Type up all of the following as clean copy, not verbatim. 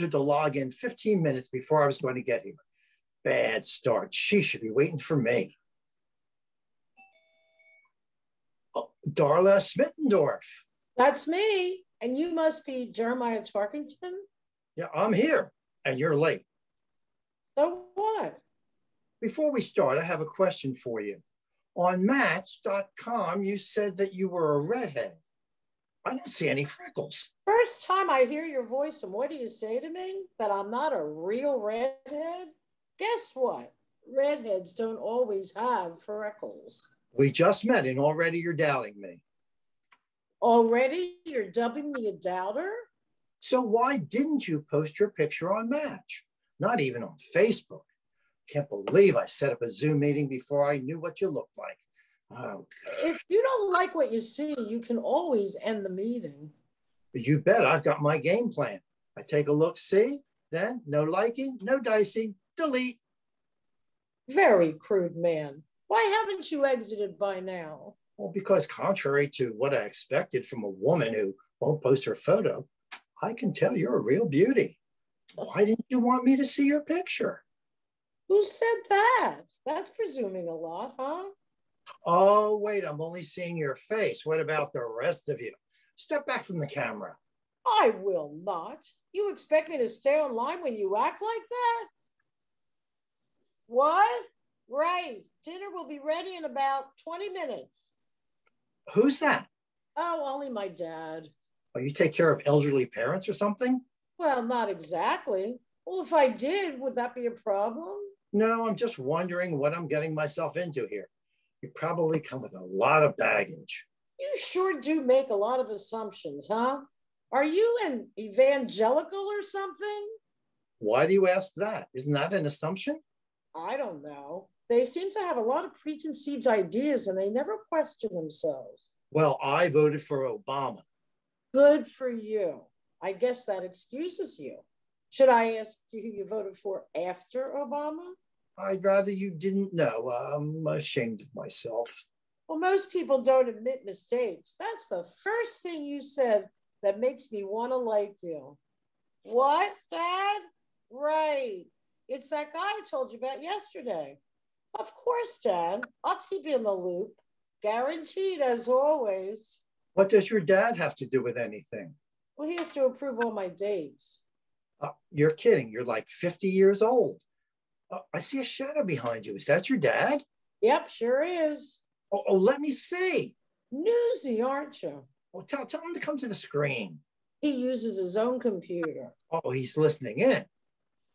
her to log in 15 minutes before I was going to get here. Bad start. She should be waiting for me. Oh, Darla Schmittendorf. That's me. And you must be Jeremiah Tarkington? Yeah, I'm here, and you're late. So what? Before we start, I have a question for you. On Match.com, you said that you were a redhead. I don't see any freckles. First time I hear your voice, and what do you say to me? That I'm not a real redhead? Guess what? Redheads don't always have freckles. We just met, and already you're doubting me. Already? You're dubbing me a doubter? So why didn't you post your picture on Match? Not even on Facebook. Can't believe I set up a Zoom meeting before I knew what you looked like. Oh, God. If you don't like what you see, you can always end the meeting. You bet I've got my game plan. I take a look, see, then no liking, no dicing, delete. Very crude man. Why haven't you exited by now? Well, because contrary to what I expected from a woman who won't post her photo, I can tell you're a real beauty. Why didn't you want me to see your picture? Who said that? That's presuming a lot, huh? Oh, wait, I'm only seeing your face. What about the rest of you? Step back from the camera. I will not. You expect me to stay online when you act like that? What? Right. Dinner will be ready in about 20 minutes. Who's that? Oh, only my dad. Oh, you take care of elderly parents or something? Well, not exactly. Well, if I did, would that be a problem? No, I'm just wondering what I'm getting myself into here. You probably come with a lot of baggage. You sure do make a lot of assumptions, huh? Are you an evangelical or something? Why do you ask that? Isn't that an assumption? I don't know. They seem to have a lot of preconceived ideas and they never question themselves. Well, I voted for Obama. Good for you. I guess that excuses you. Should I ask you who you voted for after Obama? I'd rather you didn't know. I'm ashamed of myself. Well, most people don't admit mistakes. That's the first thing you said that makes me want to like you. What, Dad? Right. It's that guy I told you about yesterday. Of course, Dad. I'll keep you in the loop. Guaranteed, as always. What does your dad have to do with anything? Well, he has to approve all my dates. You're kidding. You're like 50 years old. I see a shadow behind you. Is that your dad? Yep, sure is. Oh, let me see. Newsy, aren't you? Oh, tell him to come to the screen. He uses his own computer. Oh, he's listening in.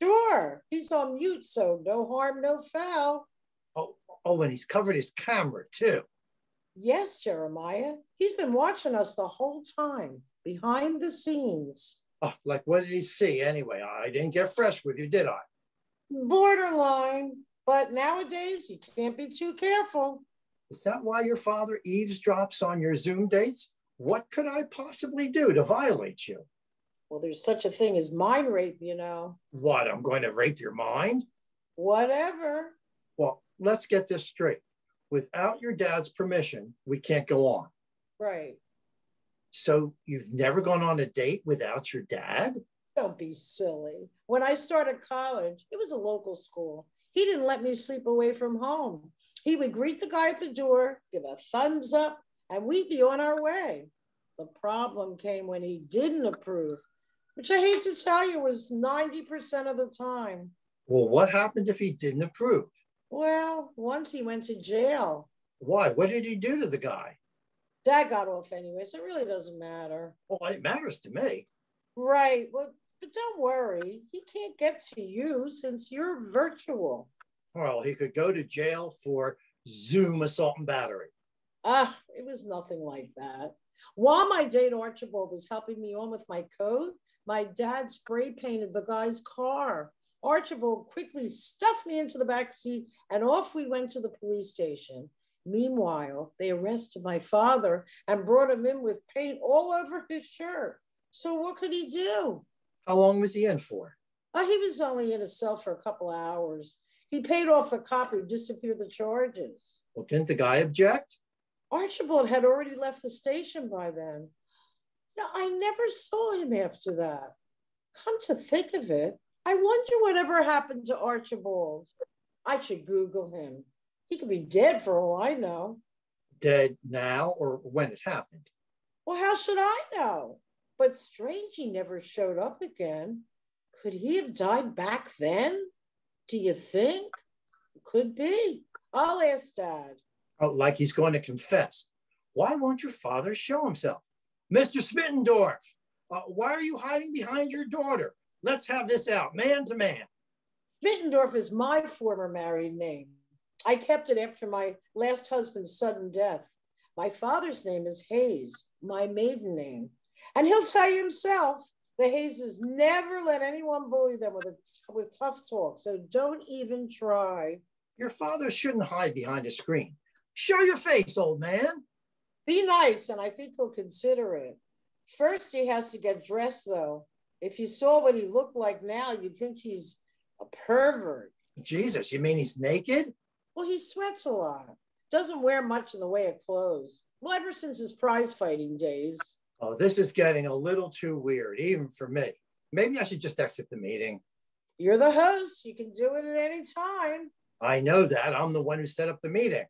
Sure. He's on mute, so no harm, no foul. Oh, and he's covered his camera too. Yes, Jeremiah. He's been watching us the whole time, behind the scenes. Oh, like what did he see anyway? I didn't get fresh with you, did I? Borderline. But nowadays, you can't be too careful. Is that why your father eavesdrops on your Zoom dates? What could I possibly do to violate you? Well, there's such a thing as mind rape, you know. What, I'm going to rape your mind? Whatever. Well, let's get this straight. Without your dad's permission, we can't go on. Right. So you've never gone on a date without your dad? Don't be silly. When I started college, it was a local school. He didn't let me sleep away from home. He would greet the guy at the door, give a thumbs up, and we'd be on our way. The problem came when he didn't approve, which I hate to tell you was 90% of the time. Well, what happened if he didn't approve? Well, once he went to jail. Why? What did he do to the guy? Dad got off anyway, so it really doesn't matter. Well, it matters to me. Right. Well, but don't worry. He can't get to you since you're virtual. Well, he could go to jail for Zoom assault and battery. It was nothing like that. While my date Archibald was helping me on with my code, my dad spray painted the guy's car. Archibald quickly stuffed me into the back seat and off we went to the police station. Meanwhile, they arrested my father and brought him in with paint all over his shirt. So what could he do? How long was he in for? He was only in a cell for a couple of hours. He paid off the cop who disappeared the charges. Well, didn't the guy object? Archibald had already left the station by then. No, I never saw him after that. Come to think of it, I wonder whatever happened to Archibald. I should Google him. He could be dead for all I know. Dead now or when it happened? Well, how should I know? But strange he never showed up again. Could he have died back then? Do you think? Could be. I'll ask Dad. Oh, like he's going to confess. Why won't your father show himself? Mr. Schmittendorf, why are you hiding behind your daughter? Let's have this out, man to man. Schmittendorf is my former married name. I kept it after my last husband's sudden death. My father's name is Hayes, my maiden name. And he'll tell you himself, the Hayeses never let anyone bully them with tough talk, so don't even try. Your father shouldn't hide behind a screen. Show your face, old man. Be nice, and I think he'll consider it. First, he has to get dressed, though. If you saw what he looked like now, you'd think he's a pervert. Jesus, you mean he's naked? Well, he sweats a lot. Doesn't wear much in the way of clothes. Well, ever since his prize fighting days. Oh, this is getting a little too weird, even for me. Maybe I should just exit the meeting. You're the host. You can do it at any time. I know that. I'm the one who set up the meeting.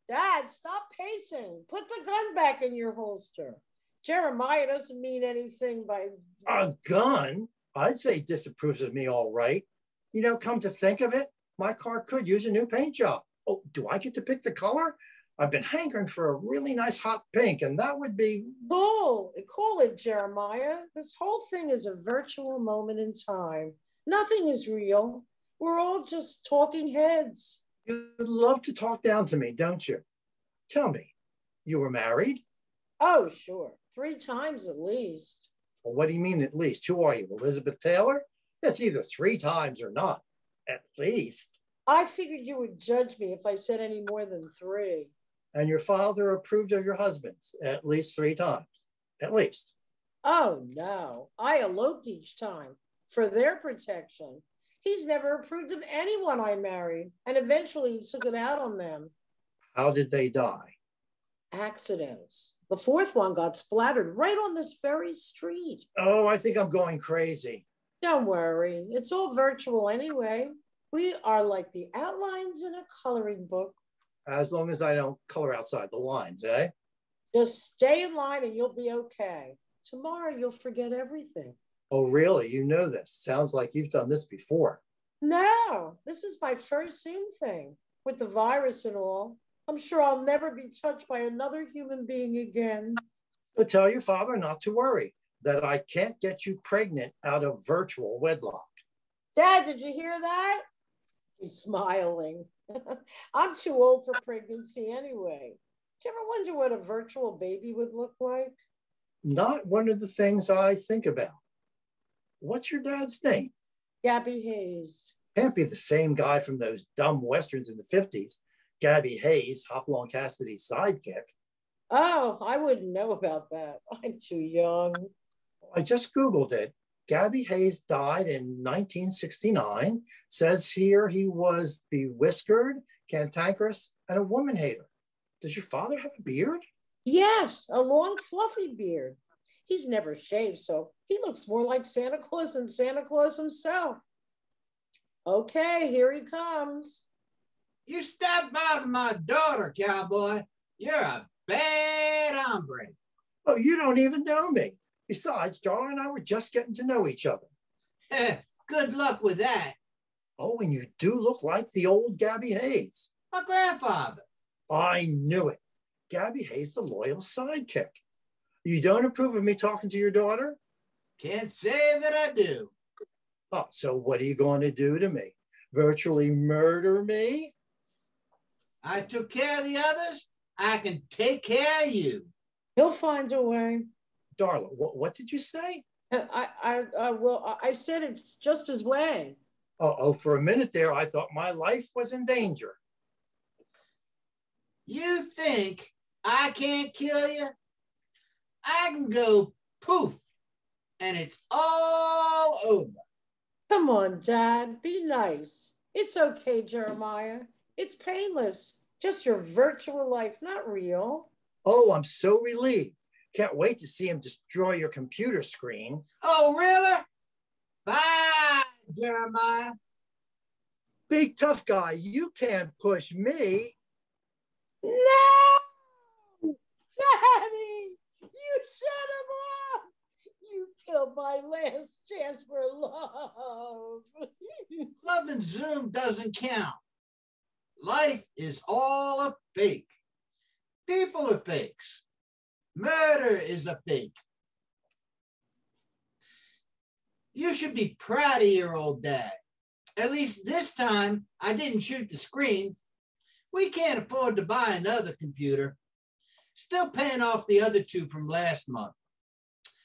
Dad, stop pacing. Put the gun back in your holster. Jeremiah doesn't mean anything by... A gun? I'd say he disapproves of me all right. You know, come to think of it, my car could use a new paint job. Oh, do I get to pick the color? I've been hankering for a really nice hot pink, and that would be... Cool. Call it, Jeremiah. This whole thing is a virtual moment in time. Nothing is real. We're all just talking heads. You'd love to talk down to me, don't you? Tell me, you were married? Oh, sure. 3 times at least. Well, what do you mean at least? Who are you, Elizabeth Taylor? That's either 3 times or not. At least. I figured you would judge me if I said any more than 3. And your father approved of your husband's at least 3 times. At least. Oh, no. I eloped each time for their protection. He's never approved of anyone I married, and eventually he took it out on them. How did they die? Accidents. The 4th one got splattered right on this very street. Oh, I think I'm going crazy. Don't worry. It's all virtual anyway. We are like the outlines in a coloring book. As long as I don't color outside the lines, eh? Just stay in line and you'll be okay. Tomorrow you'll forget everything. Oh, really? You know this. Sounds like you've done this before. No, this is my first Zoom thing. With the virus and all, I'm sure I'll never be touched by another human being again. But tell your father not to worry, that I can't get you pregnant out of virtual wedlock. Dad, did you hear that? He's smiling. I'm too old for pregnancy anyway. Do you ever wonder what a virtual baby would look like? Not one of the things I think about. What's your dad's name? Gabby Hayes. Can't be the same guy from those dumb westerns in the 50s. Gabby Hayes, Hopalong Cassidy's sidekick. Oh, I wouldn't know about that. I'm too young. I just Googled it. Gabby Hayes died in 1969. Says here he was bewhiskered, cantankerous, and a woman hater. Does your father have a beard? Yes, a long fluffy beard. He's never shaved, so he looks more like Santa Claus than Santa Claus himself. Okay, here he comes. You stop bothering my daughter, cowboy. You're a bad hombre. Oh, you don't even know me. Besides, Darla and I were just getting to know each other. Good luck with that. Oh, and you do look like the old Gabby Hayes. My grandfather. I knew it. Gabby Hayes, the loyal sidekick. You don't approve of me talking to your daughter? Can't say that I do. Oh, so what are you going to do to me? Virtually murder me? I took care of the others. I can take care of you. He'll find a way. Darla, what did you say? I said it's just his way. Oh, for a minute there, I thought my life was in danger. You think I can't kill you? I can go poof, and it's all over. Come on, Dad, be nice. It's okay, Jeremiah. It's painless. Just your virtual life, not real. Oh, I'm so relieved. Can't wait to see him destroy your computer screen. Oh, really? Bye, Jeremiah. Big tough guy, you can't push me. No! Daddy! You shut him off! You killed my last chance for love. Love and Zoom doesn't count. Life is all a fake. People are fakes. Murder is a fake. You should be proud of your old dad. At least this time, I didn't shoot the screen. We can't afford to buy another computer. Still paying off the other two from last month.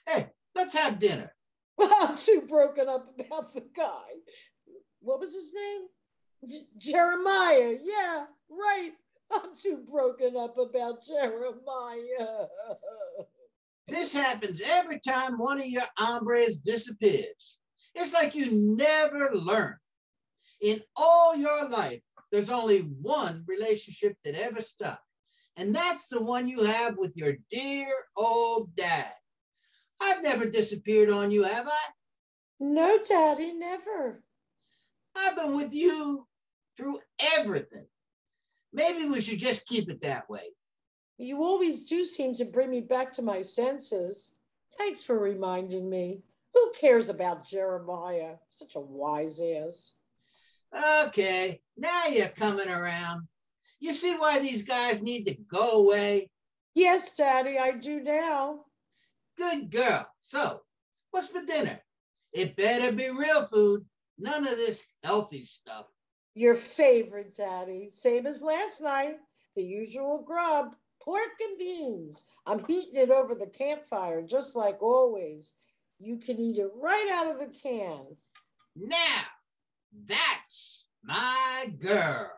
Hey, let's have dinner. I'm too broken up about the guy. What was his name? Jeremiah. Yeah, right. I'm too broken up about Jeremiah. This happens every time one of your hombres disappears. It's like you never learn. In all your life, there's only one relationship that ever stuck, and that's the one you have with your dear old dad. I've never disappeared on you, have I? No, Daddy, never. I've been with you through everything. Maybe we should just keep it that way. You always do seem to bring me back to my senses. Thanks for reminding me. Who cares about Jeremiah? Such a wise ass. Okay, now you're coming around. You see why these guys need to go away? Yes, Daddy, I do now. Good girl. So, what's for dinner? It better be real food. None of this healthy stuff. Your favorite, Daddy. Same as last night. The usual grub. Pork and beans. I'm heating it over the campfire, just like always. You can eat it right out of the can. Now, that's my girl.